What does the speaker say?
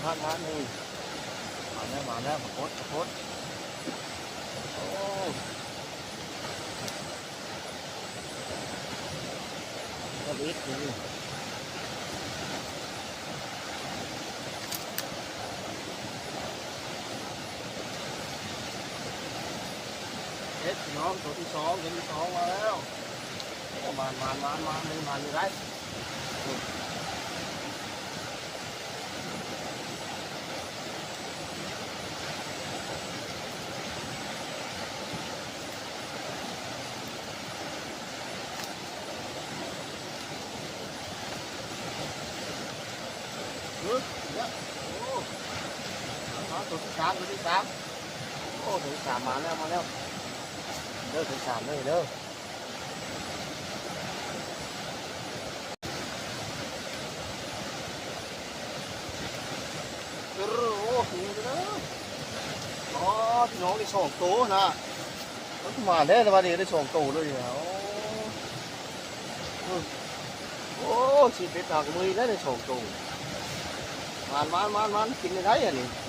มานี่มาแล้วขอโทษโอ้ก็อีกนี่น้องตัวที่สองมาแล้วมาเลยมาอยู่ได้ตัวที่สามโอ้ตัวที่สามมาแล้วเด้อตัวที่สามเลยเด้อโอ้นี่เด้ออ๋อพี่น้องได้สองตัวนะมาได้แต่ว่านี่ได้สองตัวเลยโอ้ชีวิตหนักมือได้สองตัวมันกินได้ยังนี่